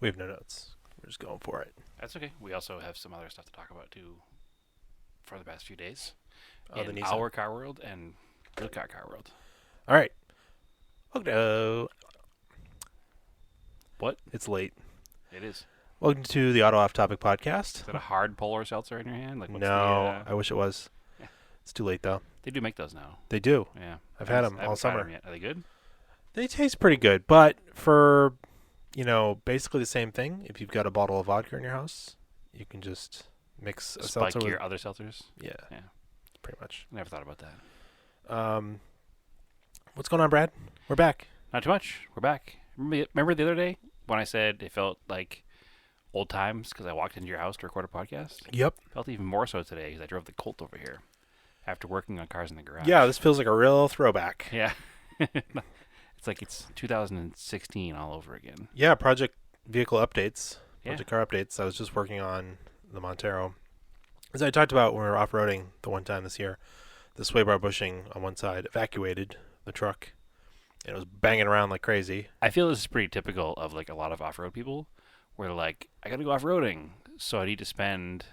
We have no notes. We're just going for it. That's okay. We also have some other stuff to talk about too for the past few days Oh, the in Nissan. our car world and the car world. All right. Welcome to... What? It's late. It is. Welcome to the Auto Off Topic podcast. Is that a hard polar seltzer in your hand? Like what's No, the, I wish it was. Yeah. It's too late though. they do make those now. They do. Yeah. I've had them I all haven't tried summer. 'em yet. Are they good? They taste pretty good, but for basically the same thing. If you've got a bottle of vodka in your house, you can just mix a Spike seltzer your with. other seltzers? Yeah. Yeah. Pretty much. Never thought about that. What's going on, Brad? We're back. Not too much. We're back. Remember the other day when I said it felt like old times because I walked into your house to record a podcast? Yep. Felt even more so today because I drove the Colt over here after working on cars in the garage. Yeah, this feels like a real throwback. Yeah. It's like it's 2016 all over again. Yeah, project vehicle updates, Yeah. project car updates. I was just working on the Montero. As I talked about when we were off-roading the one time this year, the sway bar bushing on one side evacuated the truck. And it was banging around like crazy. I feel this is pretty typical of like a lot of off-road people where they're like, I got to go off-roading, so I need to spend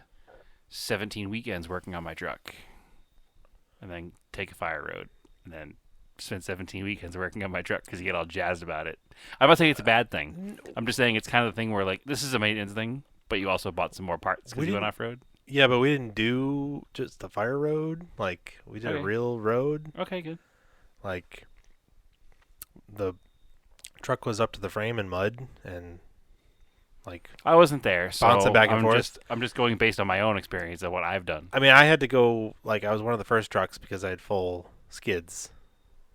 17 weekends working on my truck and then take a fire road and then spend 17 weekends working on my truck because you get all jazzed about it. I'm not saying it's a bad thing. I'm just saying it's kind of the thing where like this is a maintenance thing, but you also bought some more parts because you went off-road. Yeah, but we didn't do just the fire road. Like, we did a Okay. real road. Okay, good. Like, the truck was up to the frame in mud and, like, I wasn't there, so bouncing back and forth. I'm just going based on my own experience of what I've done. I mean, I had to go, like, I was one of the first trucks because I had full skids.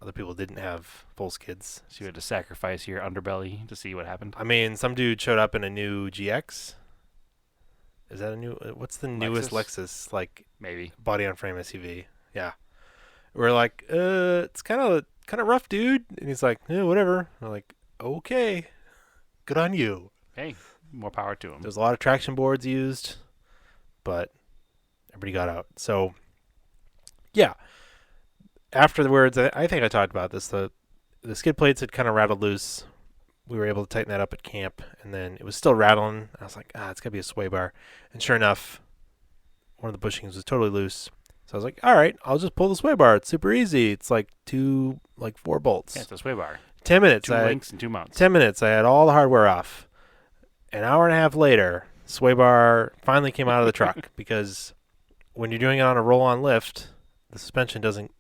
Other people didn't have full skids. So you had to sacrifice your underbelly to see what happened. I mean, some dude showed up in a new GX. Is that a new? What's the newest Lexus like Maybe. body on frame SUV? Yeah, we're like, it's kind of rough, dude. And he's like, whatever. We're like, okay, good on you. Hey, more power to him. There's a lot of traction boards used, but everybody got out. So, yeah. Afterwards, I think I talked about this. The skid plates had kind of rattled loose. We were able to tighten that up at camp, and then it was still rattling. I was like, it's got to be a sway bar. And sure enough, one of the bushings was totally loose. So I was like, all right, I'll just pull the sway bar. It's super easy. It's like 4 bolts. Yeah, it's a sway bar. 10 minutes. 2 links and 2 mounts. 10 minutes. I had all the hardware off. An hour and a half later, sway bar finally came out of the truck because when you're doing it on a roll-on lift, the suspension doesn't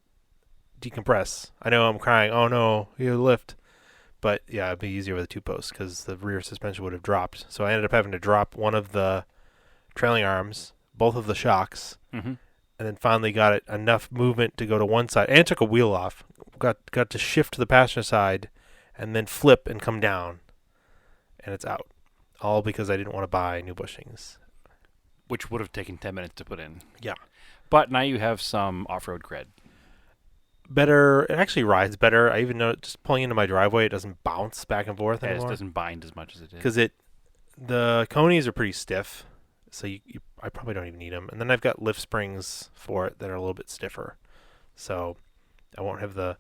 decompress. I know I'm crying. Oh no, you lift. But yeah, it'd be easier with a 2-post because the rear suspension would have dropped. So I ended up having to drop one of the trailing arms, both of the shocks, Mm-hmm. and then finally got it enough movement to go to one side. And took a wheel off. Got to shift to the passenger side, and then flip and come down, and it's out. All because I didn't want to buy new bushings. Which would have taken 10 minutes to put in. Yeah. But now you have some off-road cred. Better. It actually rides better. I even know just pulling into my driveway, it doesn't bounce back and forth It anymore. doesn't bind as much as it did. Because the conies are pretty stiff, so I probably don't even need them. And then I've got lift springs for it that are a little bit stiffer, so I won't have the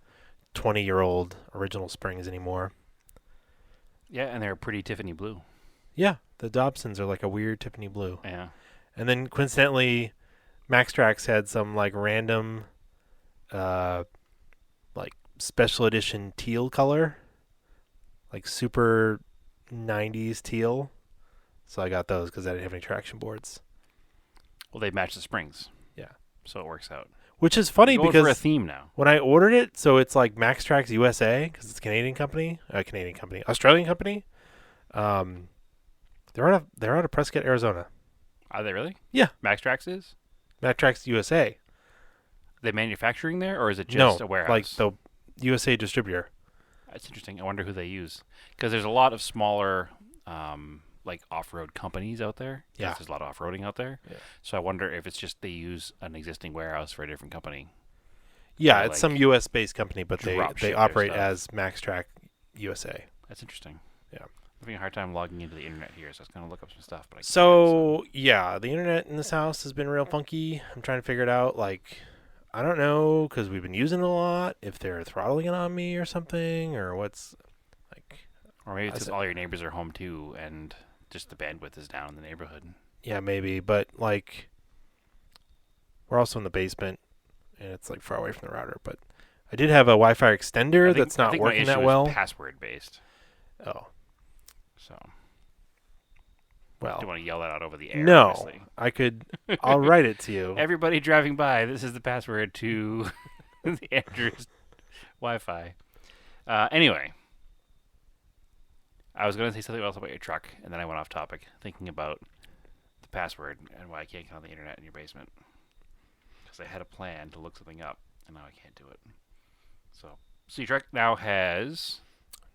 20-year-old original springs anymore. Yeah, and they're pretty Tiffany blue. Yeah, the Dobsons are like a weird Tiffany blue. Yeah. And then coincidentally, Maxtrax had some like random, like special edition teal color, like super 90s teal. So I got those because I didn't have any traction boards. Well, they match the springs. Yeah. So it works out. Which is funny Going because for a theme now. when I ordered it, so it's like Maxtrax USA because it's a Australian company. They're out of Prescott, Arizona. Are they really? Yeah. Maxtrax is? Maxtrax USA. They manufacturing there, or is it just No, a warehouse? like the USA distributor. That's interesting. I wonder who they use. Because there's a lot of smaller, like off-road companies out there. 'Cause Yeah. There's a lot of off-roading out there. Yeah. So I wonder if it's just they use an existing warehouse for a different company. Yeah, Or, it's like, some US based company, but they drop ship their operate stuff. as Maxtrax USA. That's interesting. Yeah. I'm having a hard time logging into the internet here, so I was going to look up some stuff. But I can't, So yeah, the internet in this house has been real funky. I'm trying to figure it out. Like, I don't know because we've been using it a lot. If they're throttling it on me or something, or what's like. Or maybe it's I because said- all your neighbors are home too, and just the bandwidth is down in the neighborhood. Yeah, maybe, but like we're also in the basement, and it's like far away from the router. But I did have a Wi-Fi extender that's I not think working my issue that well. is password based. Oh, So well. don't want to yell that out over the air. No, Obviously. I could. I'll write it to you. Everybody driving by, this is the password to the Andrew's Wi-Fi. Anyway, I was going to say something else about your truck, and then I went off topic, thinking about the password and why I can't get on the internet in your basement. Because I had a plan to look something up, and now I can't do it. So your truck now has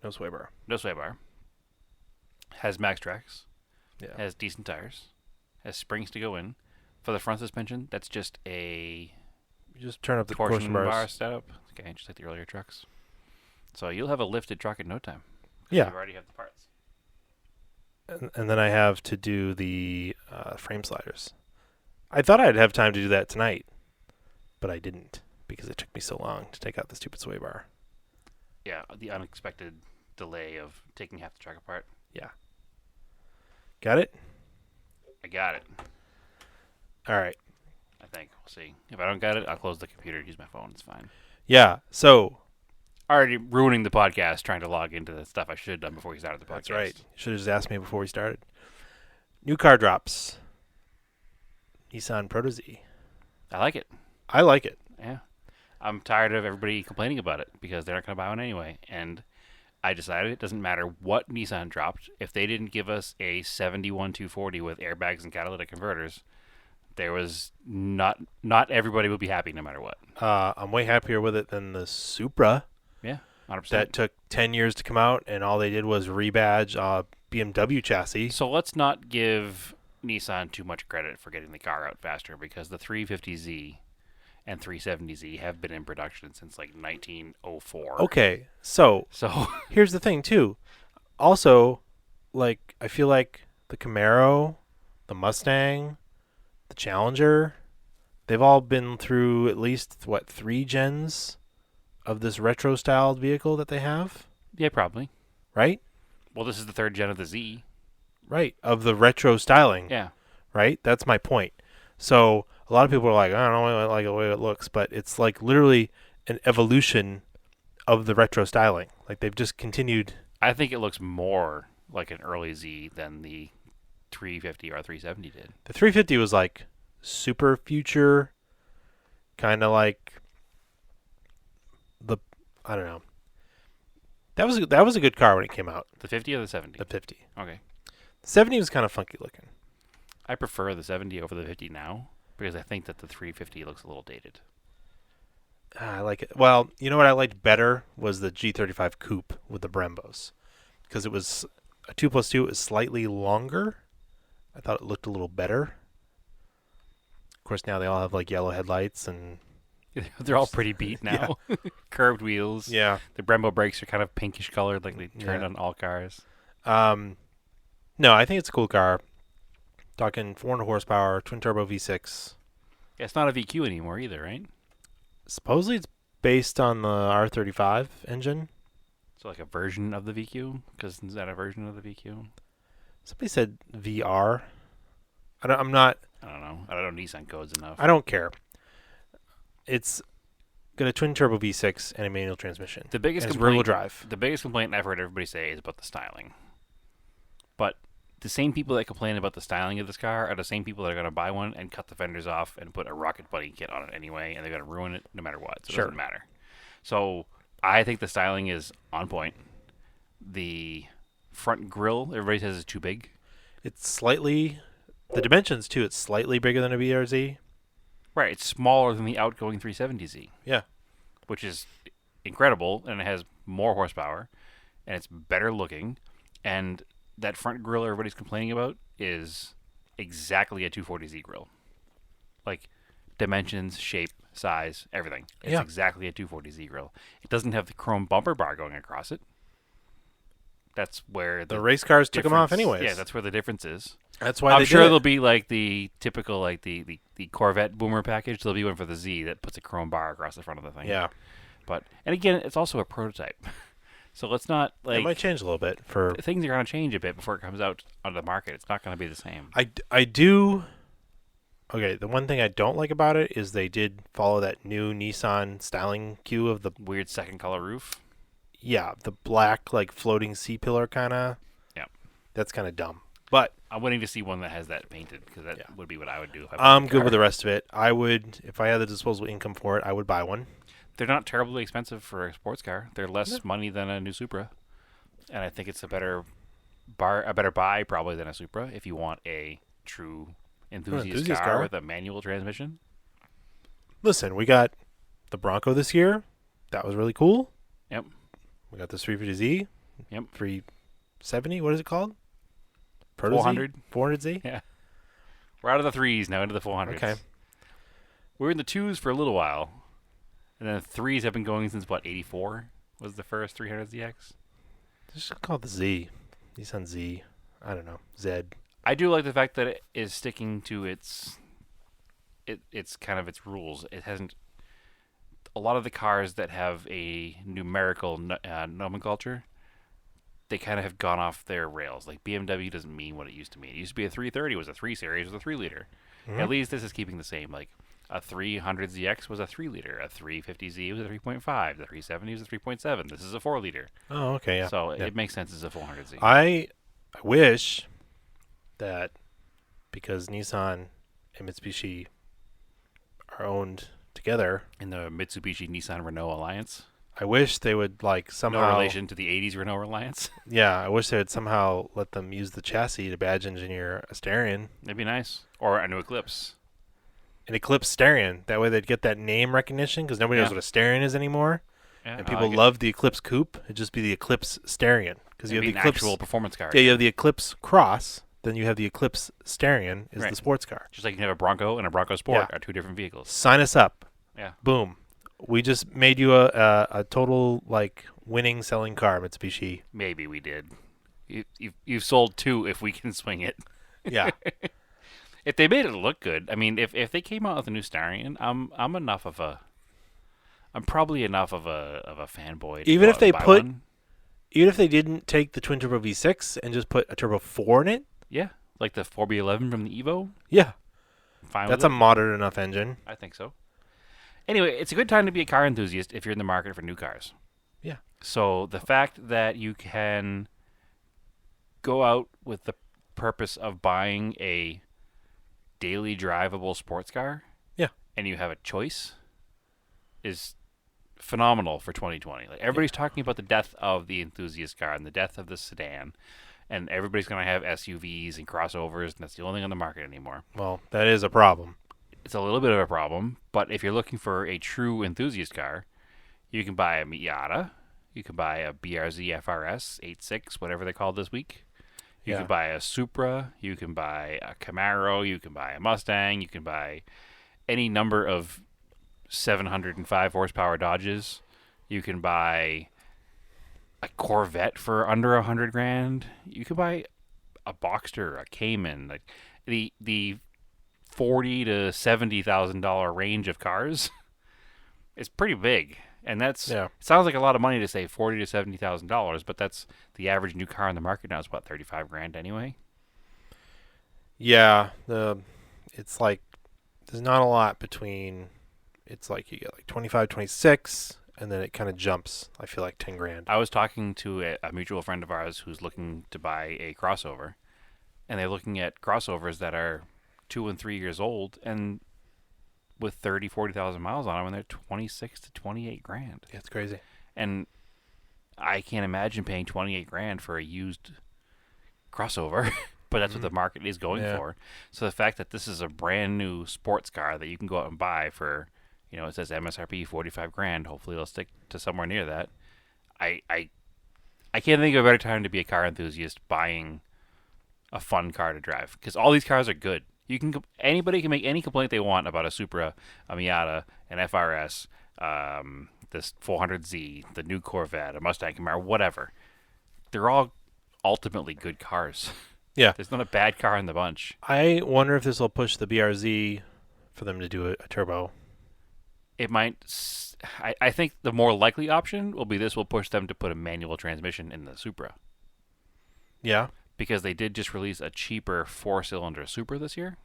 No sway bar. no sway bar, has max tracks, Yeah. has decent tires, has springs to go in. For the front suspension, that's just a You just turn up the torsion torsion bar bars. setup. Okay, just like the earlier trucks. So you'll have a lifted truck in no time. Yeah, You already have the parts. and then I have to do the frame sliders. I thought I'd have time to do that tonight, but I didn't because it took me so long to take out the stupid sway bar. Yeah, the unexpected delay of taking half the truck apart. Got it? I got it. All right. I think. We'll see. If I don't got it, I'll close the computer and use my phone. It's fine. Yeah. So Already ruining the podcast trying to log into the stuff I should have done before we started the podcast. that's right. You should have just asked me before we started. New car drops. Nissan Proto Z. I like it. I like it. Yeah. I'm tired of everybody complaining about it because they're not going to buy one anyway. And I decided it doesn't matter what Nissan dropped. If they didn't give us a 71 240 with airbags and catalytic converters, there was not everybody would be happy no matter what. I'm way happier with it than the Supra 100%. that took 10 years to come out, and all they did was rebadge BMW chassis. So let's not give Nissan too much credit for getting the car out faster because the 350Z and 370Z have been in production since like 1904. Okay, so So here's the thing too. Also, like I feel like the Camaro, the Mustang, the Challenger, they've all been through at least 3 gens of this retro styled vehicle that they have, yeah, probably. right? Well, this is the third gen of the Z. Right, of the retro styling, Yeah. right? That's my point. So, a lot of people are like, I don't really like the way it looks, but it's like literally an evolution of the retro styling. Like they've just continued. I think it looks more like an early Z than the 350 or 370 did. The 350 was like super future, kind of like I don't know. That was a good car when it came out. The 50 or the 70? The 50. Okay. The 70 was kind of funky looking. I prefer the 70 over the 50 now because I think that the 350 looks a little dated. I like it. Well, you know what I liked better was the G35 Coupe with the Brembos, because it was a 2+2. It was slightly longer. I thought it looked a little better. Of course, now they all have like yellow headlights and They're all pretty beat now. Curved wheels. yeah. The Brembo brakes are kind of pinkish colored like they turned Yeah. on all cars. No, I think it's a cool car. Talking 400 horsepower, twin turbo V6. Yeah, it's not a VQ anymore either, right? Supposedly it's based on the R35 engine. So like a version of the VQ? Because is that a version of the VQ? Somebody said VR. I'm not. I don't know. I don't know Nissan codes enough. I don't care. It's got a twin turbo V6 and a manual transmission. The biggest And it's rear wheel complaint, drive. the biggest complaint I've heard everybody say is about the styling. But the same people that complain about the styling of this car are the same people that are going to buy one and cut the fenders off and put a Rocket Bunny kit on it anyway, and they're going to ruin it no matter what. So Sure. it doesn't matter. So I think the styling is on point. The front grille, everybody says is too big. It's slightly. The dimensions too. It's slightly bigger than a BRZ. Right, it's smaller than the outgoing 370Z. Yeah. Which is incredible, and it has more horsepower, and it's better looking, and that front grille everybody's complaining about is exactly a 240Z grille. Like, dimensions, shape, size, everything. It's Yeah. exactly a 240Z grille. It doesn't have the chrome bumper bar going across it. That's where The race cars took them off difference- anyways. Yeah, that's where the difference is. That's why I'm they sure did there'll it. be like the typical like the Corvette boomer package. There'll be one for the Z that puts a chrome bar across the front of the thing. Yeah. But and again, it's also a prototype, So let's not It might change a little bit for. things are going to change a bit before it comes out onto the market. It's not going to be the same. I do. Okay, the one thing I don't like about it is they did follow that new Nissan styling cue of the Weird second color roof. the black like floating C pillar kind of. Yeah. That's kind of dumb. But I'm waiting to see one that has that painted because that Yeah. would be what I would do. If I I'm bought a good with car. the rest of it. I would, if I had the disposable income for it, I would buy one. They're not terribly expensive for a sports car. They're less No. money than a new Supra, and I think it's a better buy probably than a Supra if you want a true enthusiast car with a manual transmission. Listen, we got the Bronco this year. That was really cool. Yep. We got the 350Z. Yep. 370. What is it called? 400. 400Z. Yeah. We're out of the threes now into the 400s. Okay. We were in the twos for a little while, and then the threes have been going since what 84 was the first 300ZX. Just call it the Z. Nissan Z. I don't know. Z. I do like the fact that it is sticking to its kind of its rules. It hasn't. A lot of the cars that have a numerical nomenclature, they kind of have gone off their rails. Like BMW doesn't mean what it used to mean. It used to be a 330 was a 3 Series was a 3 liter. Mhm. At least this is keeping the same. Like a 300ZX was a 3 liter. A 350Z was a 3.5. The 370 was a 3.7. This is a 4 liter. Oh, okay. Yeah. So Yeah. it makes sense as a 400Z. I wish that because Nissan and Mitsubishi are owned together, In the Mitsubishi Nissan Renault alliance. I wish they would like somehow. No relation to the 80s Renault alliance. Yeah, I wish they would somehow let them use the chassis to badge engineer a Starion, That'd be nice. Or a new Eclipse. an Eclipse Starion. That way they'd get that name recognition because nobody knows Yeah. what a Starion is anymore, Yeah, and I people like it. love the Eclipse Coupe. It'd just be the Eclipse Starion because you It'd have be the an Eclipse. actual performance car. Yeah, you have the Eclipse Cross. Then you have the Eclipse Starion is Right. the sports car. Just like you can have a Bronco and a Bronco Sport Yeah. are two different vehicles. Sign us up. Yeah. Boom. We just made you a total like winning selling car, Mitsubishi. Maybe we did. You've sold two if we can swing it. Yeah. If they made it look good, I mean, if they came out with a new Starion, I'm probably enough of a fanboy. To Even go if out they and buy put- one. Even if they didn't take the twin turbo V6 and just put a turbo 4 in it, Yeah, like the 4B11 from the Evo. yeah, Fine. that's with a it. modern enough engine. I think so. Anyway, it's a good time to be a car enthusiast if you're in the market for new cars. Yeah. So the fact that you can go out with the purpose of buying a daily drivable sports car, Yeah. and you have a choice, is phenomenal for 2020. Like everybody's talking about the death of the enthusiast car and the death of the sedan, and everybody's going to have SUVs and crossovers, and that's the only thing on the market anymore. Well, that is a problem. It's a little bit of a problem, but if you're looking for a true enthusiast car, you can buy a Miata, you can buy a BRZ FRS 86, whatever they called this week. You Yeah. can buy a Supra, you can buy a Camaro, you can buy a Mustang, you can buy any number of 705 horsepower Dodges. You can buy a Corvette for under $100,000. You can buy a Boxster, a Cayman, like the $40,000 to $70,000 range of cars. It's pretty big, and that's Yeah. it sounds like a lot of money to say $40,000 to $70,000, but that's the average new car on the market now is what $35,000 anyway. Yeah, it's like there's not a lot between. It's like you get like 25, 26, and then it kind of jumps. I feel like 10 grand. I was talking to a mutual friend of ours who's looking to buy a crossover, and they're looking at crossovers that are 2 and 3 years old and with 30, 40,000 miles on them, and they're 26 to 28 grand. Yeah, it's crazy. And I can't imagine paying 28 grand for a used crossover, but that's what the market is going Yeah. for. So the fact that this is a brand new sports car that you can go out and buy for, it says MSRP 45 grand. Hopefully they'll stick to somewhere near that. I can't think of a better time to be a car enthusiast buying a fun car to drive, because all these cars are good. Anybody can make any complaint they want about a Supra, a Miata, an FRS, this 400Z, the new Corvette, a Mustang Camaro, whatever. They're all ultimately good cars. Yeah. There's not a bad car in the bunch. I wonder if this will push the BRZ for them to do a turbo. it might. I think the more likely option will be this will push them to put a manual transmission in the Supra Yeah. because they did just release a cheaper 4-cylinder Supra this year,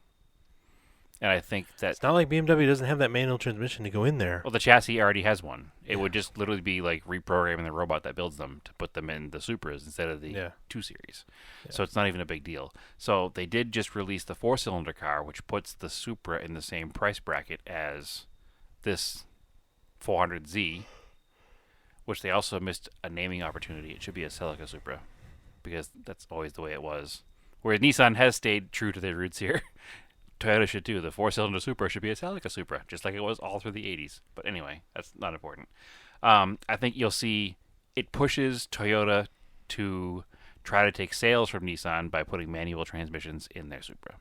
and I think that It's not like BMW doesn't have that manual transmission to go in there. well the chassis already has one. It Yeah. would just literally be like reprogramming the robot that builds them to put them in the Supras instead of the Yeah. 2 Series. Yeah. So it's not even a big deal. So they did just release the 4-cylinder car, which puts the Supra in the same price bracket as this 400Z, which they also missed a naming opportunity. It should be a Celica Supra because that's always the way it was. Whereas Nissan has stayed true to their roots here. Toyota should too. The 4-cylinder Supra should be a Celica Supra, just like it was all through the 80s. But anyway, that's not important. I think you'll see it pushes Toyota to try to take sales from Nissan by putting manual transmissions in their Supra.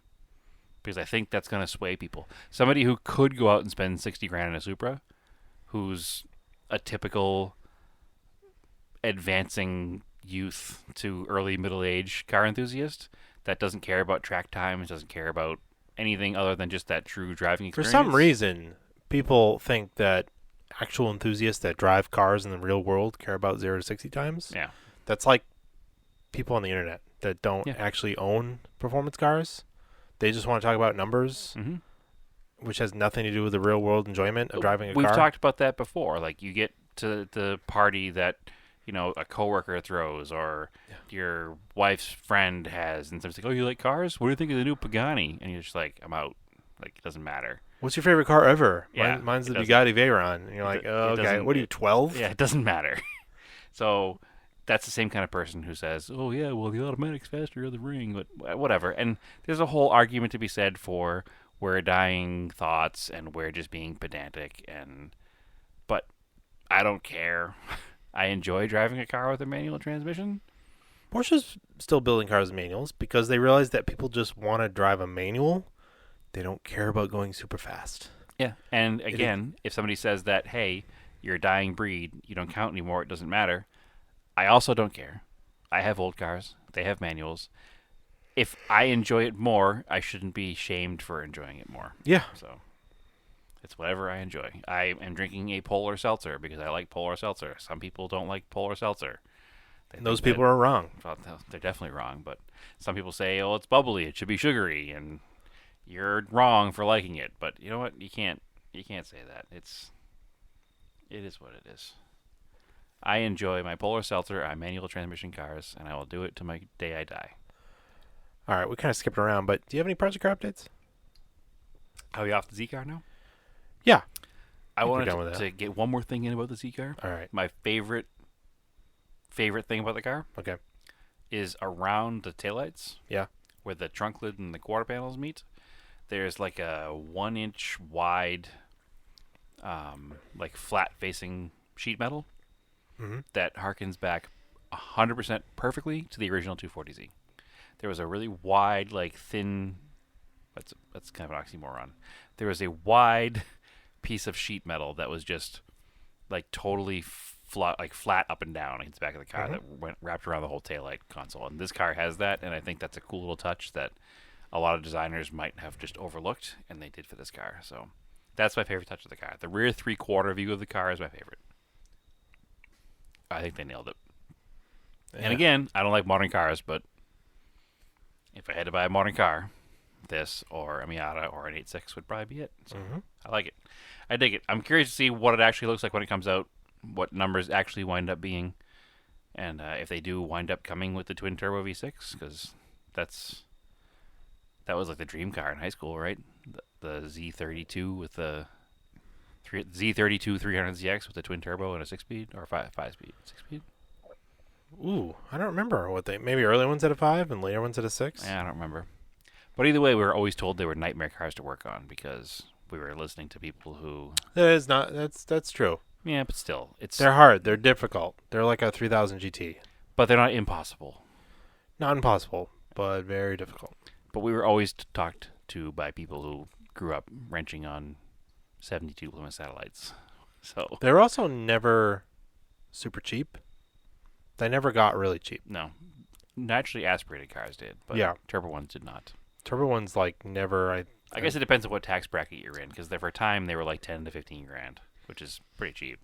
Because I think that's going to sway people. Somebody who could go out and spend 60 grand in a Supra, who's a typical advancing youth to early middle age car enthusiast that doesn't care about track times, doesn't care about anything other than just that true driving For experience. some reason, people think that actual enthusiasts that drive cars in the real world care about 0 to 60 times. Yeah. That's like people on the internet that don't Yeah. actually own performance cars. They just want to talk about numbers, Mm-hmm. which has nothing to do with the real world enjoyment of driving a We've car. talked about that before. Like you get to the party that a coworker throws or your wife's friend has, and someone's like, "Oh, you like cars? What do you think of the new Pagani?" And you're just like, "I'm out. Like it doesn't matter." What's your favorite car ever? Yeah, Mine's the it Bugatti Veyron. And you're it like, do- oh, it okay. doesn't- What are you, 12? Yeah, it doesn't matter. So that's the same kind of person who says, "Oh yeah, well the automatic's faster on the ring," but whatever. And there's a whole argument to be said for we're dying thoughts and we're just being pedantic, but I don't care. I enjoy driving a car with a manual transmission. Porsche's still building cars with manuals because they realize that people just want to drive a manual. They don't care about going super fast. Yeah. And again, if somebody says that, hey, you're a dying breed, you don't count anymore, it doesn't matter, I also don't care. I have old cars. They have manuals. If I enjoy it more, I shouldn't be shamed for enjoying it more. Yeah. So it's whatever I enjoy. I am drinking a Polar Seltzer because I like Polar Seltzer. Some people don't like Polar Seltzer. And those people are wrong. Well, they're definitely wrong, but some people say, oh, it's bubbly, it should be sugary, and you're wrong for liking it. But you know what? You can't say that. It is what it is. I enjoy my Polar Seltzer on manual transmission cars, and I will do it to my day I die. All right, we kind of skipped around, but do you have any project car updates? Are we off the Z car now? Yeah. I we're wanted done with to that. get one more thing in about the Z car. All right. My favorite thing about the car Okay. is around the taillights. Yeah. Where the trunk lid and the quarter panels meet. There's like a 1-inch wide, like flat facing sheet metal Mm-hmm. that harkens back 100% perfectly to the original 240Z. There was a really wide, like thin. That's kind of an oxymoron. There was a wide piece of sheet metal that was just like totally flat up and down against the back of the car that went wrapped around the whole taillight console. And this car has that, and I think that's a cool little touch that a lot of designers might have just overlooked, and they did for this car. So that's my favorite touch of the car. The rear 3/4 view of the car is my favorite. I think they nailed it. Yeah. And again, I don't like modern cars, but if I had to buy a modern car, this or a Miata or an 8.6 would probably be it. So I like it. I dig it. I'm curious to see what it actually looks like when it comes out, what numbers actually wind up being, and if they do wind up coming with the twin turbo V6, because that was like the dream car in high school, right? The Z32 with the Z32 300ZX with the twin turbo and a 6-speed or 5-speed, 6-speed. Ooh, I don't remember what maybe early ones had a 5 and later ones had a 6. Yeah, I don't remember. But either way, we were always told they were nightmare cars to work on because we were listening to people who. That is not. That's true. Yeah, but still, They're hard. They're difficult. They're like a 3000 GT. but they're not impossible. Not impossible, but very difficult. But we were always talked to by people who grew up wrenching on 72 Plymouth Satellites. So They were also never super cheap. They never got really cheap. no, naturally aspirated cars did, but Yeah. turbo ones did not. Turbo ones like never. I guess it depends on what tax bracket you're in, because for a time they were like 10 to 15 grand. which is pretty cheap.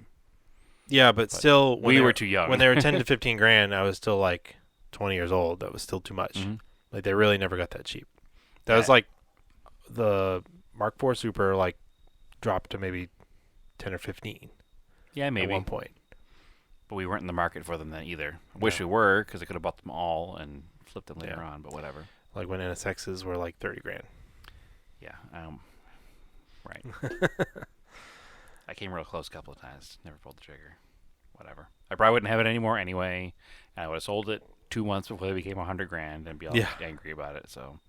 Yeah, but still, when We they were too young. When they were 10 to 15 grand, I was still like 20 years old. That was still too much. Mhm. Like they really never got that cheap. That was Yeah. like the Mark IV Super like dropped to maybe 10 or 15 Yeah, at maybe. one point. But we weren't in the market for them then either. Wish we No. were, because I could have bought them all and flipped them later Yeah. on. But whatever. Like when NSXs were like 30 grand. Yeah. Right. I came real close a couple of times. Never pulled the trigger. Whatever. I probably wouldn't have it anymore anyway. And I would have sold it 2 months before they became 100 grand and be all Yeah. angry about it. So,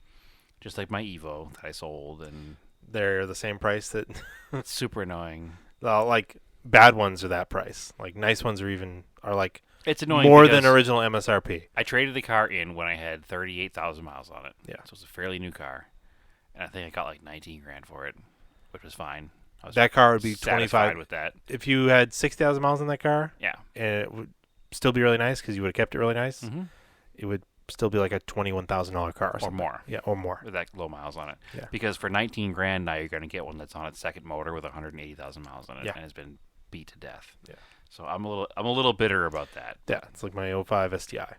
just like my Evo that I sold, and They're the same price that it's super annoying. like bad ones are that price. Like nice ones are like It's annoying more than because original MSRP. I traded the car in when I had 38,000 miles on it. Yeah. So it's a fairly new car. And I think I got like 19 grand for it, which was fine. I was That car would be satisfied 25 with that. if you had 6,000 miles on that car, Yeah. and it would still be really nice because you would have kept it really nice. Mm-hmm. It would still be like a $21,000 car Or something. more. Yeah, or more. With that low miles on it. Yeah. Because for 19 grand now you're going to get one that's on its second motor with 180,000 miles on it Yeah. and has been beat to death. Yeah. So I'm a little bitter about that. Yeah, it's like my 05 STI.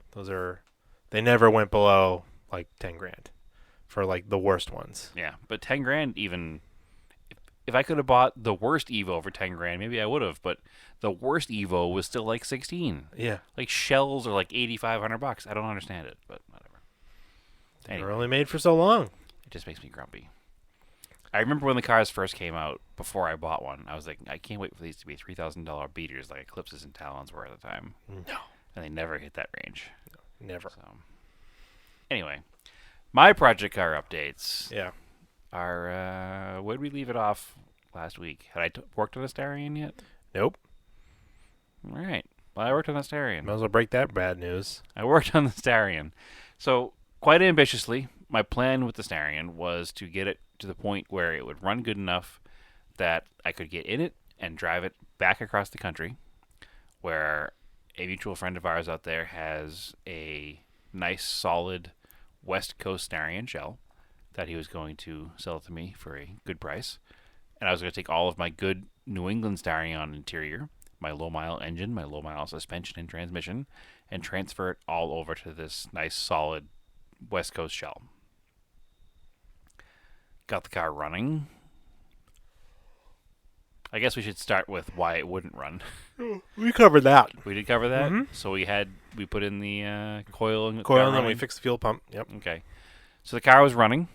They never went below like 10 grand for like the worst ones. Yeah, but 10 grand even if I could have bought the worst Evo for 10 grand, maybe I would have, but the worst Evo was still like 16. Yeah. Like shells are like $8,500. I don't understand it, but whatever. They Anyway. were only made for so long. It just makes me grumpy. I remember when the cars first came out, before I bought one, I was like, I can't wait for these to be $3,000 beaters like Eclipses and Talons were at the time. No. And they never hit that range. Never. So, anyway, my project car updates Yeah. are, where did we leave it off last week? Had I worked on a Starion yet? Nope. All right. Well, I worked on the Starion. Might as well break that bad news. I worked on the Starion. So, quite ambitiously, my plan with the Starion was to get it to the point where it would run good enough that I could get in it and drive it back across the country, where a mutual friend of ours out there has a nice, solid West Coast Starion shell that he was going to sell to me for a good price. And I was going to take all of my good New England Starion interior, my low-mile engine, my low-mile suspension and transmission, and transfer it all over to this nice, solid West Coast shell. Got the car running. I guess we should start with why it wouldn't run. We covered that. We did cover that. Mhm. So we put in the coil and Coil, car and then we running. fixed the fuel pump. Yep. Okay. So the car was running.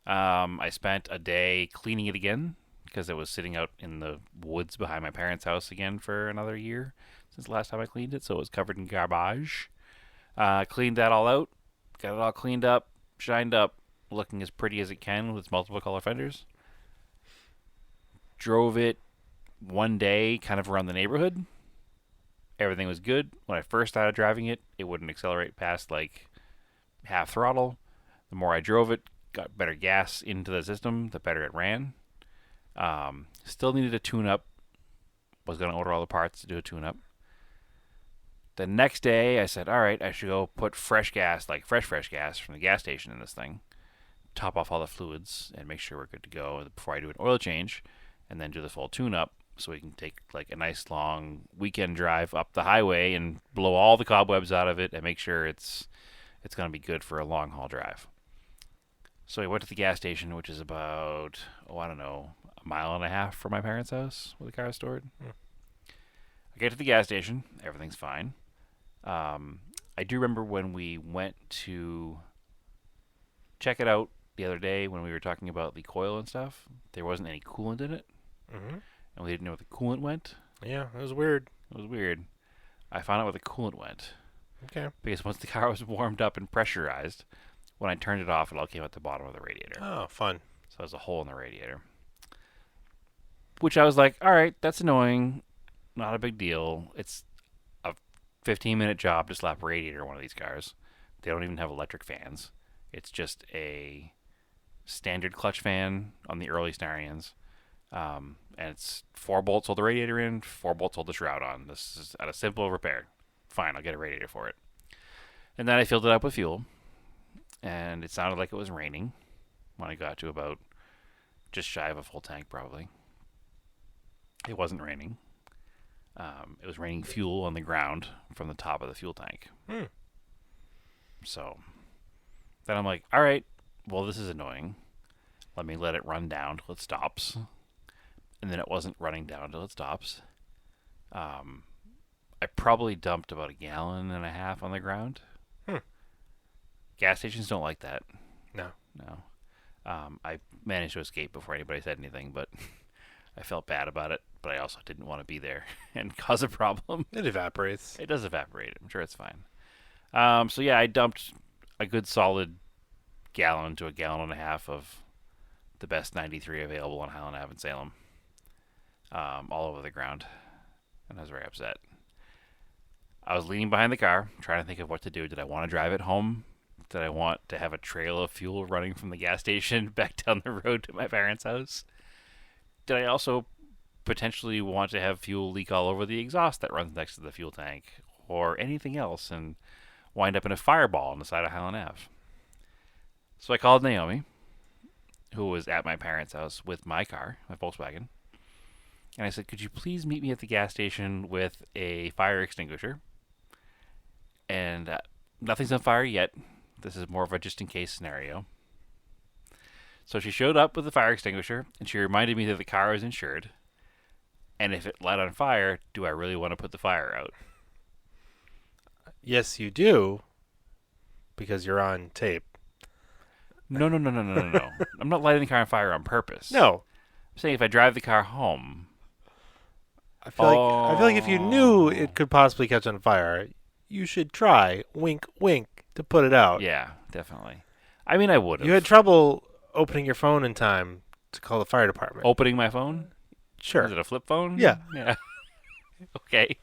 I spent a day cleaning it again because it was sitting out in the woods behind my parents' house again for another year since the last time I cleaned it. So it was covered in garbage. Cleaned that all out. Got it all cleaned up, shined up, looking as pretty as it can with its multiple color fenders. Drove it one day kind of around the neighborhood. Everything was good. When I first started driving it, it wouldn't accelerate past like half throttle. The more I drove it, got better gas into the system, the better it ran. Still needed a tune-up. Was going to order all the parts to do a tune-up. The next day, I said, all right, I should go put fresh gas, like fresh gas from the gas station in this thing. Top off all the fluids and make sure we're good to go before I do an oil change. And then do the full tune-up so we can take like a nice long weekend drive up the highway and blow all the cobwebs out of it and make sure it's going to be good for a long-haul drive. So we went to the gas station, which is about, I don't know, a mile and a half from my parents' house where the car is stored. I get to the gas station. Everything's fine. I do remember when we went to check it out the other day when we were talking about the coil and stuff, there wasn't any coolant in it. Mm-hmm. And we didn't know where the coolant went. Yeah, it was weird. It was weird. I found out where the coolant went. Okay. Because once the car was warmed up and pressurized, when I turned it off, it all came out the bottom of the radiator. Oh, fun. So there's a hole in the radiator. Which I was like, all right, that's annoying. Not a big deal. It's a 15-minute job to slap a radiator in one of these cars. They don't even have electric fans. It's just a standard clutch fan on the early Starions. And it's 4 bolts hold the radiator in, 4 bolts hold the shroud on. This is a simple repair. Fine, I'll get a radiator for it. And then I filled it up with fuel. And it sounded like it was raining when I got to about just shy of a full tank, probably. It wasn't raining. It was raining fuel on the ground from the top of the fuel tank. Hmm. So then I'm like, all right, well, this is annoying. Let me let it run down till it stops. And then it wasn't running down till it stops. I probably dumped about 1.5 gallons on the ground. Hmm. Gas stations don't like that. No. No. I managed to escape before anybody said anything, but I felt bad about it. But I also didn't want to be there and cause a problem. It evaporates. It does evaporate. I'm sure it's fine. So yeah, I dumped a good solid 1 to 1.5 gallons of the best 93 available on Highland Ave in Salem, all over the ground, and I was very upset. I was leaning behind the car, trying to think of what to do. Did I want to drive it home? Did I want to have a trail of fuel running from the gas station back down the road to my parents' house? Did I also potentially want to have fuel leak all over the exhaust that runs next to the fuel tank, or anything else, and wind up in a fireball on the side of Highland Ave? So I called Naomi, who was at my parents' house with my car, my Volkswagen, and I said, could you please meet me at the gas station with a fire extinguisher? And nothing's on fire yet. This is more of a just-in-case scenario. So she showed up with the fire extinguisher, and she reminded me that the car was insured. And if it light on fire, do I really want to put the fire out? Yes, you do, because you're on tape. No. I'm not lighting the car on fire on purpose. No. I'm saying if I drive the car home. I feel like if you knew it could possibly catch on fire, you should try, wink, wink, to put it out. Yeah, definitely. I mean, I would have. You had trouble opening your phone in time to call the fire department. Opening my phone? Sure. Is it a flip phone? Yeah. Yeah. Okay.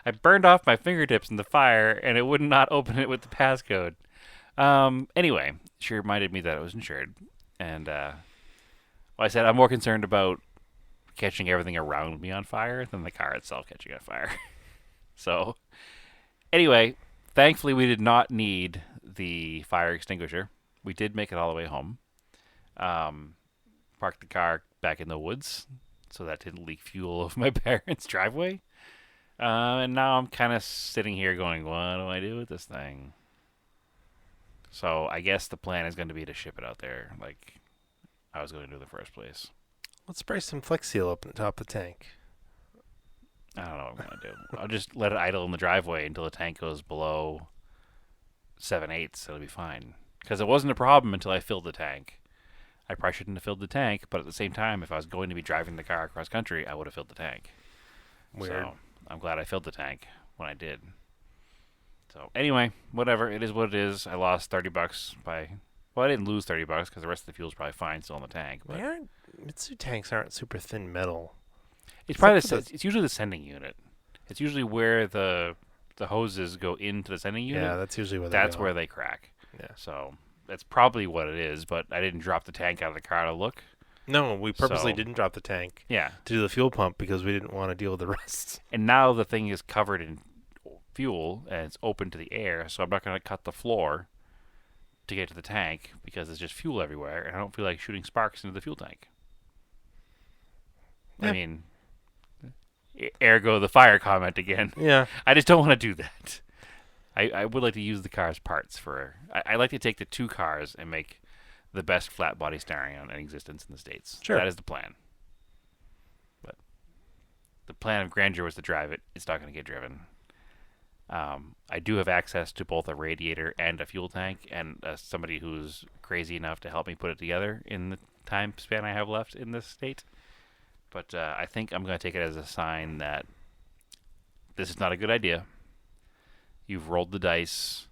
I burned off my fingertips in the fire, and it would not open it with the passcode. Anyway, she reminded me that it was insured. And I said I'm more concerned about catching everything around me on fire than the car itself catching on fire. So, anyway, thankfully we did not need the fire extinguisher. We did make it all the way home. Parked the car back in the woods so that didn't leak fuel over my parents' driveway. And now I'm kind of sitting here going, what do I do with this thing? So I guess the plan is going to be to ship it out there like I was going to do in the first place. Let's spray some Flex Seal up on the top of the tank. I don't know what I'm going to do. I'll just let it idle in the driveway until the tank goes below 7/8. It'll be fine. Because it wasn't a problem until I filled the tank. I probably shouldn't have filled the tank, but at the same time, if I was going to be driving the car across country, I would have filled the tank. Weird. So I'm glad I filled the tank when I did. So anyway, whatever. It is what it is. I lost $30 by... Well, I didn't lose $30 because the rest of the fuel's probably fine still in the tank. But Mitsui tanks aren't super thin metal. it's probably it's usually the sending unit. It's usually where the hoses go into the sending unit. Yeah, that's usually where they That's go. where they crack. Yeah. So that's probably what it is, but I didn't drop the tank out of the car to look. No, we purposely So- didn't drop the tank Yeah. to do the fuel pump because we didn't want to deal with the rest. And now the thing is covered in fuel and it's open to the air, so I'm not going to cut the floor to get to the tank because there's just fuel everywhere, and I don't feel like shooting sparks into the fuel tank. Yeah. I mean, ergo the fire comment again. Yeah. I just don't want to do that. I would like to use the car's parts for... I like to take the two cars and make the best flat body Starion in existence in the States. Sure. That is the plan. But the plan of grandeur was to drive it. It's not going to get driven. I do have access to both a radiator and a fuel tank, and somebody who's crazy enough to help me put it together in the time span I have left in this state. But I think I'm going to take it as a sign that this is not a good idea. You've rolled the dice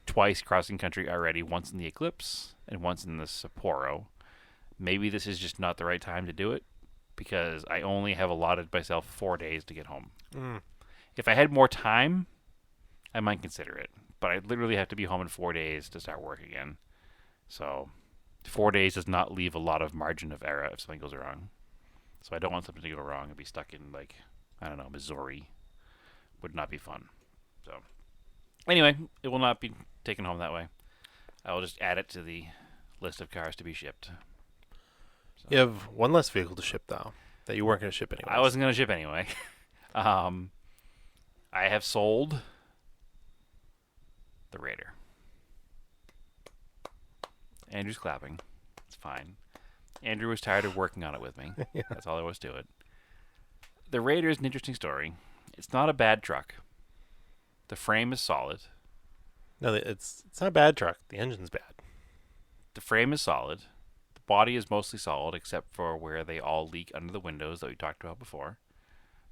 twice crossing country already, once in the Eclipse and once in the Sapporo. Maybe this is just not the right time to do it because I only have allotted myself 4 days to get home. Mm. If I had more time, I might consider it. But I literally have to be home in 4 days to start work again. So 4 days does not leave a lot of margin of error if something goes wrong. So I don't want something to go wrong and be stuck in, like, I don't know, Missouri. Would not be fun. So anyway, it will not be taken home that way. I will just add it to the list of cars to be shipped. So. You have one less vehicle to ship, though. that you weren't going to ship anyway. I wasn't going to ship anyway. I have sold the Raider. Andrew's clapping. It's fine. Andrew was tired of working on it with me. Yeah. That's all there was to it. The Raider is an interesting story. It's not a bad truck. The frame is solid. No, it's not a bad truck. The engine's bad. The frame is solid. The body is mostly solid except for where they all leak under the windows that we talked about before.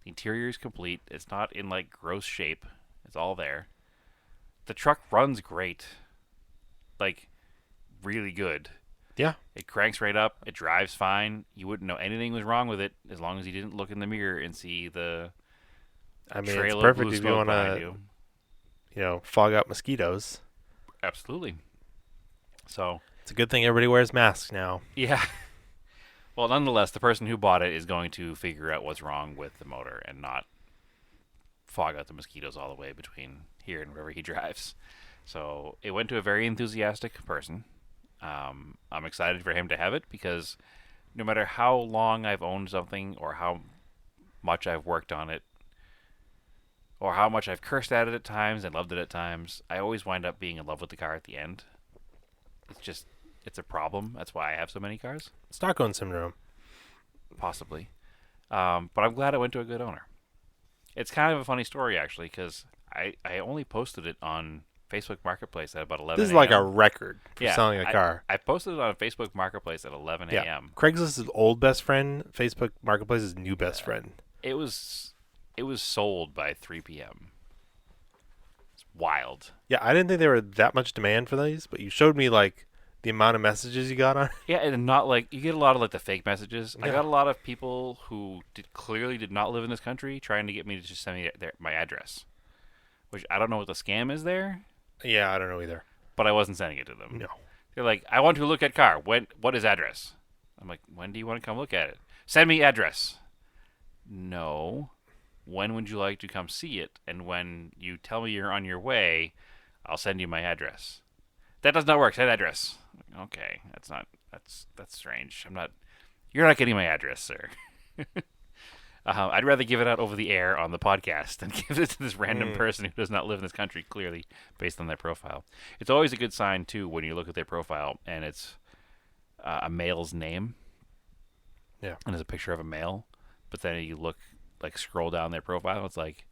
The interior is complete. It's not in like gross shape. It's all there. The truck runs great. Like, really good. Yeah. It cranks right up. It drives fine. You wouldn't know anything was wrong with it as long as you didn't look in the mirror and see the I mean, trail it's of perfect blue if you smoke want behind to, you. fog out mosquitoes. Absolutely. So, It's a good thing everybody wears masks now. yeah. Well, nonetheless, the person who bought it is going to figure out what's wrong with the motor and not fog out the mosquitoes all the way between here and wherever he drives. So it went to a very enthusiastic person. I'm excited for him to have it because no matter how long I've owned something or how much I've worked on it or how much I've cursed at it at times and loved it at times, I always wind up being in love with the car at the end. It's a problem. That's why I have so many cars. Stockholm syndrome. Possibly. But I'm glad it went to a good owner. It's kind of a funny story, actually, because I only posted it on Facebook Marketplace at about 11 This is like a a.m. record for selling a car. I posted it on Facebook Marketplace at 11 Yeah. a.m. Craigslist's old best friend. Facebook Marketplace's new best friend. It was sold by 3 p.m. It's wild. Yeah, I didn't think there were that much demand for these, but you showed me like the amount of messages you got on. Yeah, and not like you get a lot of like the fake messages. I Yeah. got a lot of people who clearly did not live in this country trying to get me to just send me my address, which I don't know what the scam is there, Yeah, I don't know either. but I wasn't sending it to them. No. They're like, I want to look at car. What is address? I'm like, when do you want to come look at it? Send me address. No. When would you like to come see it? And when you tell me you're on your way, I'll send you my address. That does not work. Send address. Okay, that's strange. You're not getting my address, sir. I'd rather give it out over the air on the podcast than give it to this random person who does not live in this country, clearly, based on their profile. It's always a good sign, too, when you look at their profile and it's a male's name. Yeah. And there's a picture of a male. But then you scroll down their profile, it's like,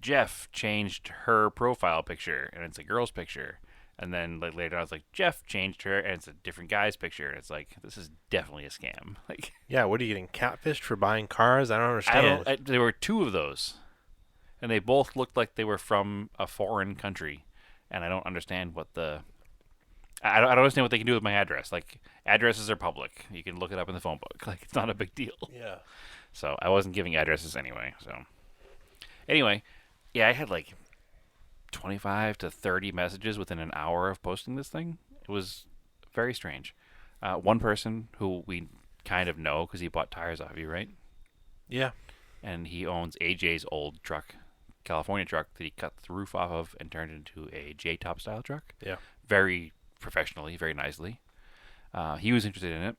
Jeff changed her profile picture, and it's a girl's picture. And then later on, it's like, Jeff changed her, and it's a different guy's picture. And it's like, this is definitely a scam. Like, Yeah, what are you getting catfished for buying cars? I don't understand. there were two of those, and they both looked like they were from a foreign country, and I don't understand what I don't understand what they can do with my address. Like, addresses are public; you can look it up in the phone book. Like, it's not a big deal. Yeah. So I wasn't giving addresses anyway. So anyway, yeah, I had like 25 to 30 messages within an hour of posting this thing. It was very strange. One person who we kind of know because he bought tires off you, right? Yeah. And he owns AJ's old truck, California truck, that he cut the roof off of and turned into a J-top style truck. Yeah. Very professionally, very nicely. He was interested in it,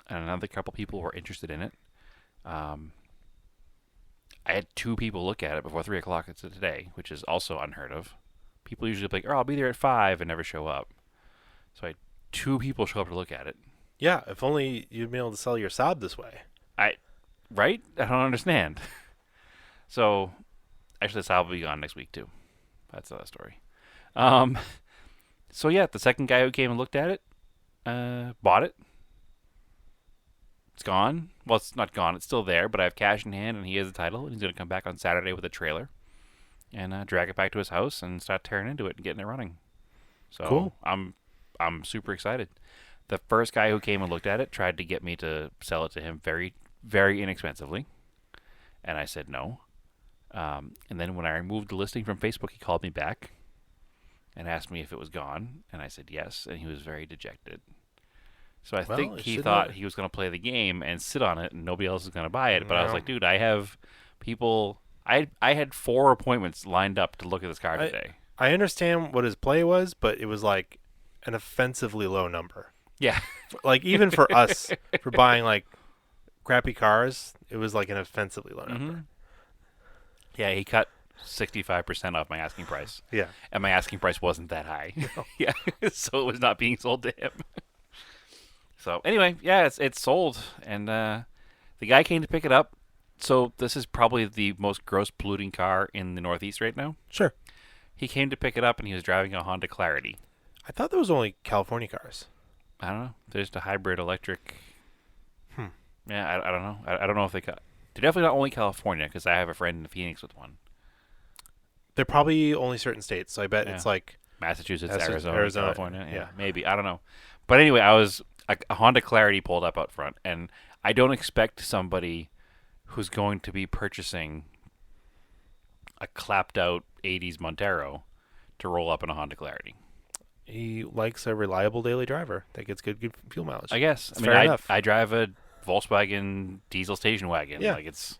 and another couple people were interested in it. I had 2 people look at it before 3 o'clock today, which is also unheard of. People usually be like, "Oh, I'll be there at 5," and never show up. So I had 2 people show up to look at it. Yeah, if only you'd be able to sell your Saab this way. Right? I don't understand. So, actually, Saab will be gone next week too. That's another story. So yeah, the second guy who came and looked at it, bought it. It's gone. Well, it's not gone. It's still there, but I have cash in hand, and he has the title, and he's going to come back on Saturday with a trailer and drag it back to his house and start tearing into it and getting it running. So Cool. I'm super excited. The first guy who came and looked at it tried to get me to sell it to him very, very inexpensively, and I said no. And then when I removed the listing from Facebook, he called me back and asked me if it was gone, and I said yes, and he was very dejected. So I think it he should thought not- he was going to play the game and sit on it, and nobody else is going to buy it. But I was No. like, dude, I have people. I had 4 appointments lined up to look at this car today. I understand what his play was, but it was like an offensively low number. Yeah, Like even for us, for buying like crappy cars, it was like an offensively low number. Mm-hmm. Yeah, he cut 65% off my asking price, Yeah. and my asking price wasn't that high. Yeah, so it was not being sold to him. So anyway, yeah, it's sold, and the guy came to pick it up. So this is probably the most gross polluting car in the Northeast right now. Sure. He came to pick it up, and he was driving a Honda Clarity. I thought there was only California cars. I don't know. There's the hybrid electric. Hmm. Yeah, I don't know. I don't know if they're definitely not only California, because I have a friend in Phoenix with one. They're probably only certain states, so I bet it's like Massachusetts, Arizona, California. Yeah, yeah. maybe. I don't know. But anyway, a Honda Clarity pulled up out front, and I don't expect somebody who's going to be purchasing a clapped out 80s Montero to roll up in a Honda Clarity. he likes a reliable daily driver that gets good fuel mileage. I guess. It's I mean, fair enough. I drive a Volkswagen diesel station wagon. Yeah. Like, it's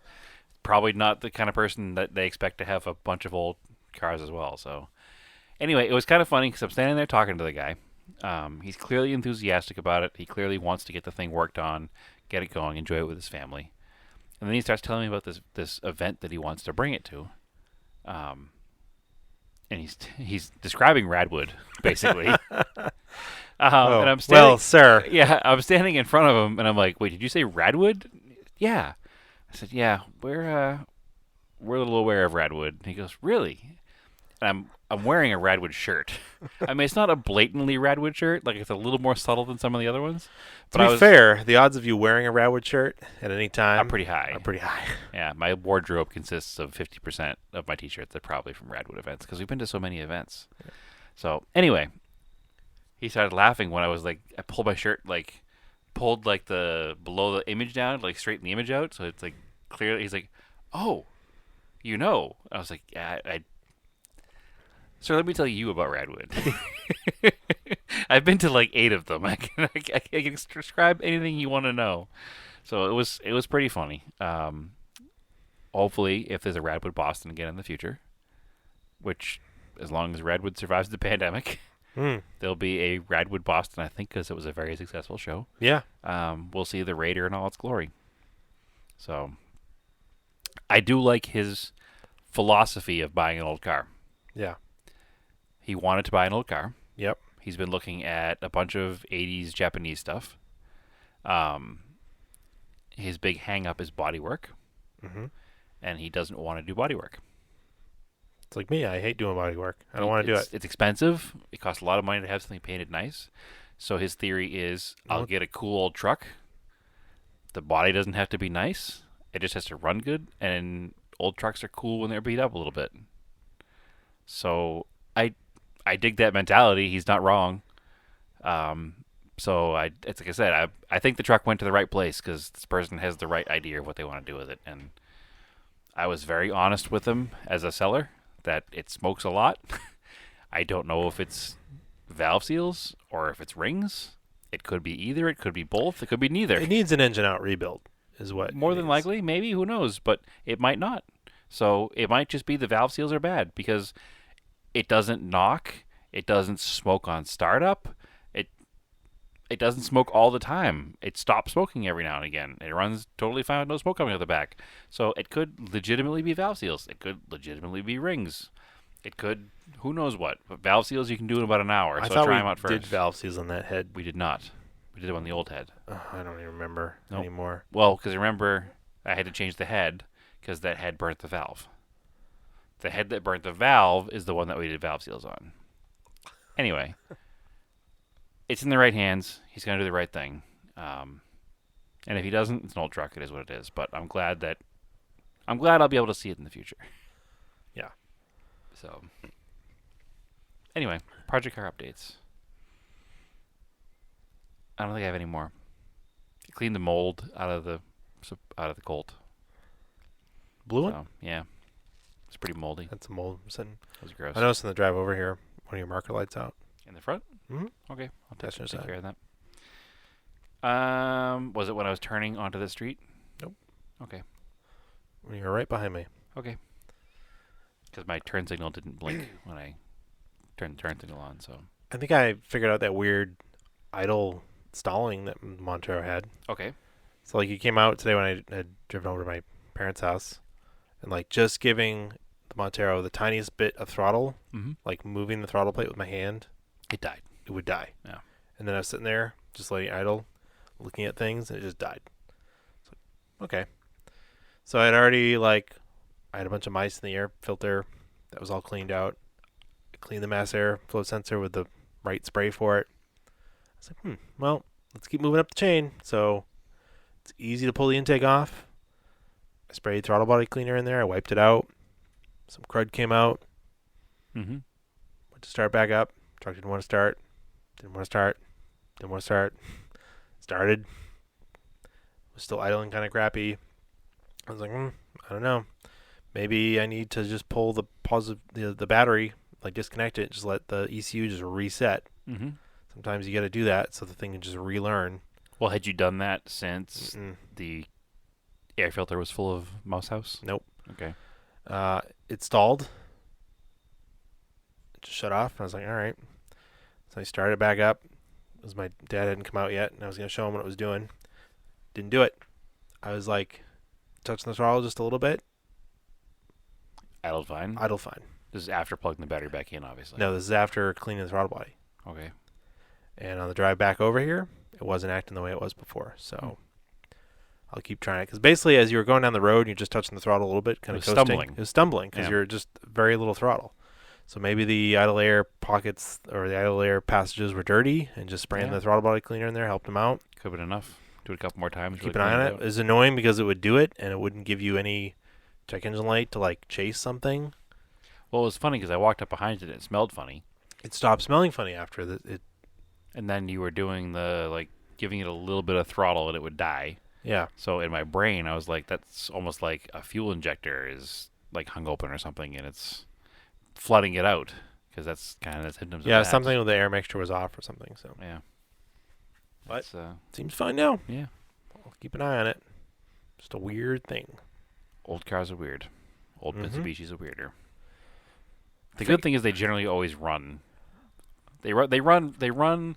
probably not the kind of person that they expect to have a bunch of old cars as well. So anyway, it was kind of funny because I'm standing there talking to the guy. He's clearly enthusiastic about it. He clearly wants to get the thing worked on, get it going, enjoy it with his family. And then he starts telling me about this event that he wants to bring it to. And he's describing Radwood, basically. And I'm standing, well, sir. yeah, I'm standing in front of him, and I'm like, "Wait, did you say Radwood?" Yeah, I said, "Yeah, we're a little aware of Radwood." And he goes, "Really?" And I'm wearing a Radwood shirt. I mean, it's not a blatantly Radwood shirt; like it's a little more subtle than some of the other ones. To be fair, the odds of you wearing a Radwood shirt at any time I'm pretty high. are pretty high. Yeah, my wardrobe consists of 50% of my T-shirts are probably from Radwood events because we've been to so many events. Yeah. So anyway, he started laughing when I was like, I pulled my shirt, like, pulled like the below the image down, like straighten the image out, so it's like clear. He's like, "Oh, you know?" I was like, "Yeah, I." So let me tell you about Radwood. I've been to like 8 of them. I can describe anything you want to know. So it was pretty funny. Hopefully, if there's a Radwood Boston again in the future, which as long as Radwood survives the pandemic, there'll be a Radwood Boston. I think because it was a very successful show. Yeah. We'll see the Raider in all its glory. So I do like his philosophy of buying an old car. Yeah. He wanted to buy an old car. Yep. He's been looking at a bunch of 80s Japanese stuff. His big hang-up is bodywork, and he doesn't want to do bodywork. It's like me. I hate doing body work. I don't want to do it. It's expensive. It costs a lot of money to have something painted nice. So his theory is, I'll get a cool old truck. The body doesn't have to be nice. It just has to run good, and old trucks are cool when they're beat up a little bit. So I dig that mentality. He's not wrong. So it's like I said, I think the truck went to the right place because this person has the right idea of what they want to do with it. And I was very honest with him as a seller that it smokes a lot. I don't know if it's valve seals or if it's rings. It could be either. It could be both. It could be neither. It needs an engine out rebuild, is what. More it than needs. likely, maybe. Who knows? But it might not. So it might just be the valve seals are bad because it doesn't knock. It doesn't smoke on startup. It doesn't smoke all the time. It stops smoking every now and again. It runs totally fine with no smoke coming out the back. So it could legitimately be valve seals. It could legitimately be rings. It could, who knows what. But valve seals you can do in about an hour. I So thought try we them out first. did valve seals on that head. We did not. We did it on the old head. I don't even remember Nope. anymore. Well, because remember, I had to change the head because that head burnt the valve. The head that burnt the valve is the one that we did valve seals on. Anyway, it's in the right hands. He's going to do the right thing. And if he doesn't, it's an old truck. It is what it is. But I'm glad I'll be able to see it in the future. Yeah. So, anyway, project car updates. I don't think I have any more. Cleaned the mold out of the Colt. Blue one? So, yeah. It's pretty moldy. That's a mold sitting. That was gross. I noticed in the drive over here, one of your marker lights out. In the front? Mhm. Okay. I'll That's just take that. care of that. Was it when I was turning onto the street? Nope. Okay. When you were right behind me. Okay. Because my turn signal didn't blink when I turned the turn signal on, so. I think I figured out that weird idle stalling that Montero had. Okay. So like, you came out today when I had driven over to my parents' house, and like just giving the Montero the tiniest bit of throttle, Mm-hmm. like moving the throttle plate with my hand, It died. it would die. Yeah. And then I was sitting there just letting it idle, looking at things, and it just died. So, okay. So I'd already I had a bunch of mice in the air filter that was all cleaned out. I cleaned the mass air flow sensor with the right spray for it. I was like, well, let's keep moving up the chain. So it's easy to pull the intake off. I sprayed throttle body cleaner in there. I wiped it out. Some crud came out. Mm-hmm. Went to start back up. Truck didn't want to start. Didn't want to start. Didn't want to start. Started. Was still idling kind of crappy. I was like, I don't know. Maybe I need to just pull the the battery, like disconnect it, just let the ECU just reset. Mm-hmm. Sometimes you got to do that so the thing can just relearn. Well, had you done that since Mm-mm. the air filter was full of mouse house? Nope. Okay. It stalled. It just shut off. I was like, all right. So I started it back up. Because my dad hadn't come out yet, and I was going to show him what it was doing. Didn't do it. I was like, touching the throttle just a little bit. Idled fine. Idle fine. This is after plugging the battery back in, obviously. No, this is after cleaning the throttle body. Okay. And on the drive back over here, it wasn't acting the way it was before. So I'll keep trying it. Because basically, as you were going down the road, you're just touching the throttle a little bit, kind of coasting. Stumbling. It was stumbling because Yeah. you're just very little throttle. So maybe the idle air pockets or the idle air passages were dirty, and just spraying Yeah. the throttle body cleaner in there helped them out. Could have been enough. Do it a couple more times. Keep really an eye on clean it. out. It was annoying because it would do it, and it wouldn't give you any check engine light to like chase something. Well, it was funny because I walked up behind it and it smelled funny. It stopped smelling funny after it. And then you were doing giving it a little bit of throttle and it would die. Yeah. So in my brain, I was like, that's almost like a fuel injector is like hung open or something and it's flooding it out because that's kind of the symptoms Yeah, of that. something with the air mixture was off or something. So Yeah. But- It's, seems fine now. yeah. I'll keep an eye on it. Just a weird thing. Old cars are weird. Old Mhm. Mitsubishis are weirder. The good thing is they generally always run. They run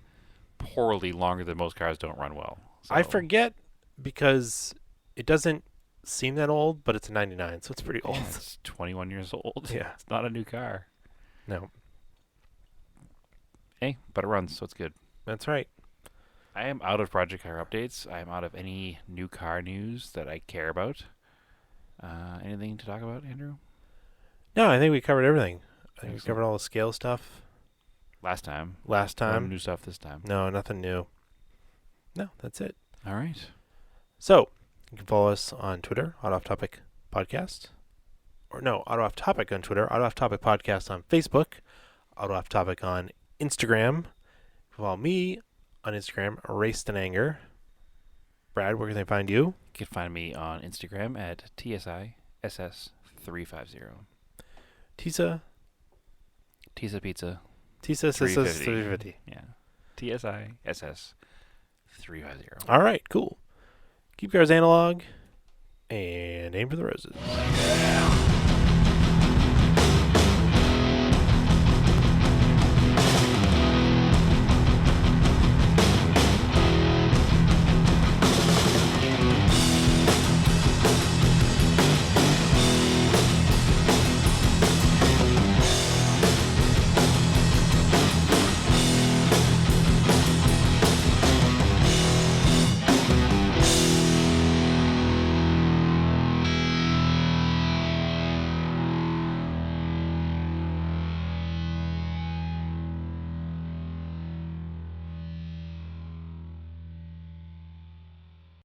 poorly longer than most cars don't run well. I So- forget because it doesn't seem that old, but it's a 99, so it's pretty Yeah, old. it's 21 years old. Yeah. It's not a new car. No, Hey, but it runs, so it's good. that's right. I am out of project car updates. I am out of any new car news that I care about. Anything to talk about, Andrew? No, I think we covered everything. I think we Excellent. covered all the scale stuff Last time. last No time. new stuff this time. No, nothing new. No, that's it. All right. So, you can follow us on Twitter, Auto Off Topic Podcast. Or no, Auto Off Topic on Twitter, Auto Off Topic Podcast on Facebook, Auto Off Topic on Instagram. Follow me on Instagram, Raced in Anger. Brad, where can they find you? You can find me on Instagram at TSISS350. Tisa? Tisa Pizza. Tisa 350. 350. Yeah. TSISS350. All right, cool. Keep cars analog and aim for the roses.